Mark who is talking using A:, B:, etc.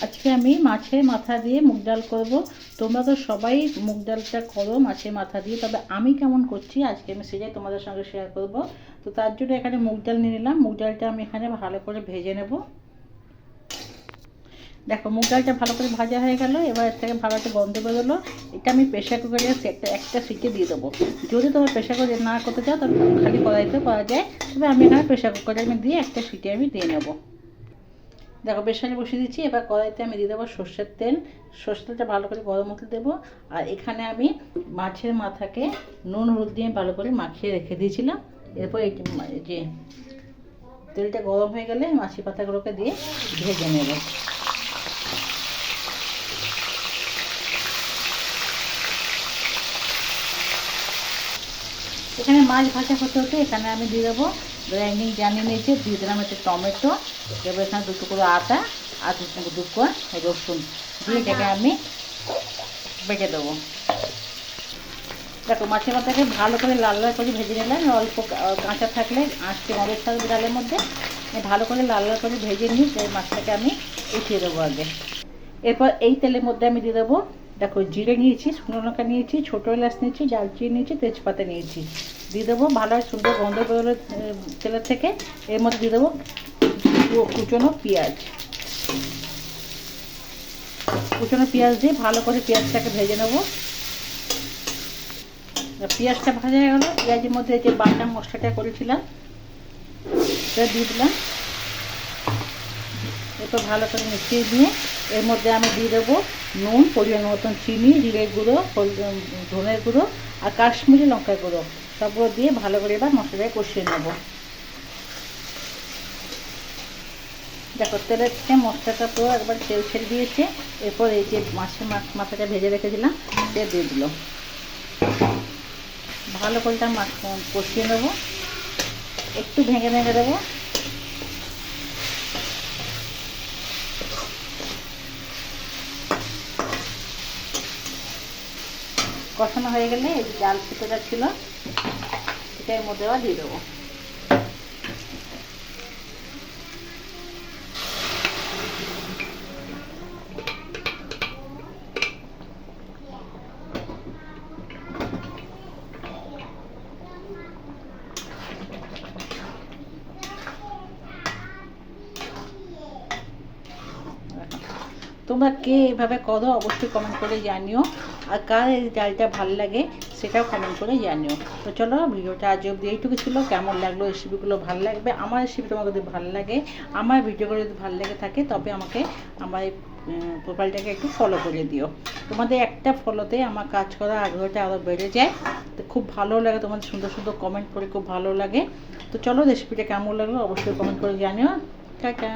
A: আজকে আমি মাছের মাথা দিয়ে মুগ ডাল করব। তোমরা তো সবাই মুগ ডালটা করো মাছের মাথা দিয়ে, তবে আমি কেমন করছি আজকে আমি সেটাই তোমাদের সঙ্গে শেয়ার করব। তো তার জন্য এখানে মুগ ডাল নিয়ে নিলাম। মুগ ডালটা আমি এখানে ভালো করে ভেজে নেব। দেখো মুগ ডালটা ভালো করে ভাজা হয়ে গেল। এবার এর থেকে ভালো একটা গন্ধ বেরোলো। এটা আমি প্রেশার কুকারে একটা সিটি দিয়ে দেবো। যদি তোমার প্রেশার কুকারে না করতে চাও তাহলে খালি কড়াইতে করা যায়, তবে আমি এখানে প্রেশার কুকারে দিয়ে একটা সিটি আমি দিয়ে নেবো। দেখো প্রেশারে বসিয়ে দিচ্ছি। এবার কড়াইতে আমি দিয়ে দেবো সর্ষের তেল। সর্ষের তেলটা ভালো করে গরম হতে দেবো। আর এখানে আমি মাছের মাথাকে নুন হলুদ দিয়ে ভালো করে মাখিয়ে রেখে দিয়েছিলাম। এরপর এই যে তেলটা গরম হয়ে গেলে মাছের পাতাগুলোকে দিয়ে ভেজে নেব। এখানে মাছ ভাজা হতে হতে এখানে আমি দিয়ে দেবো গ্রাইন্ডিং জানিয়ে নিয়েছি, দিয়ে দিলাম একটা টমেটো, এবার এখানে 2 টুকরো আটা আর 2 টুকরো রসুন দিয়ে এটাকে আমি বেটে দেবো। দেখো মাছের মাথাকে ভালো করে লাল লাল করে ভেজে নিলাম। অল্প কাঁচা থাকলে আঁচকে মদের থাকবে ডালের মধ্যে, ভালো করে লাল লাল করে ভেজে নিই। সেই মাছটাকে আমি উঠিয়ে দেবো আগে। এরপর এই তেলের মধ্যে আমি দিয়ে দেবো, দেখো জিরে নিয়েছি, শুকনো লঙ্কা নিয়েছি, ছোটো এলাচ নিয়েছি, দারচিনি নিয়েছি, তেজপাতা নিয়েছি। দিয়ে দেবো ভালো সুন্দর গন্ধ বেরোলো তেলের থেকে। এর মধ্যে দিয়ে দেবো কুচনো পেঁয়াজ। কুচনো পেঁয়াজ দিয়ে ভালো করে পেঁয়াজটাকে ভেজে নেবো। পেঁয়াজটা ভাজা হয়ে গেলো। পেঁয়াজের মধ্যে যে বাটা মশলাটা করেছিলাম সেটা দিয়ে দিলাম। এরপর ভালো করে মিশিয়ে দিয়ে এর মধ্যে আমি দিয়ে দেবো নুন, পরিমাণ মতন চিনি, জিরের গুঁড়ো, ধনের গুঁড়ো আর কাশ্মীরি লঙ্কার গুঁড়ো, সবগুলো দিয়ে ভালো করে এবার মশলাটাকে কষিয়ে নেব। দেখো তেলের থেকে মশলাটা পুরো একবার তেল ছেড়ে দিয়েছে। এরপর এই যে মাছের মাথাটা ভেজে রেখেছিলাম সেটা দিয়ে দিল। ভালো করে কষিয়ে নেবো। একটু ভেঙে ভেঙে দেবো। কষানো হয়ে গেলে এই যে ডাল খেতেটা ছিল এটা এর মধ্যে আবার দিয়ে দেবো। তোমরা কে এভাবে করো অবশ্যই কমেন্ট করে জানিও, আর কার এই ডালটা ভালো লাগে সেটাও কমেন্ট করে জানিও। তো চলো ভিডিওটা আজ অবধি এইটুকু ছিল। কেমন লাগলো রেসিপিগুলো ভালো লাগবে, আমার রেসিপি তোমার যদি ভালো লাগে, আমার ভিডিওগুলো যদি ভালো লেগে থাকে তবে আমাকে আমার এই প্রোফাইলটাকে একটু ফলো করে দিও। তোমাদের একটা ফলোতে আমার কাজ করার আগ্রহটা আরও বেড়ে যায়। তো খুব ভালো লাগে, তোমাদের সুন্দর সুন্দর কমেন্ট করে খুব ভালো লাগে। তো চলো রেসিপিটা কেমন লাগলো অবশ্যই কমেন্ট করে জানিও। টাটা।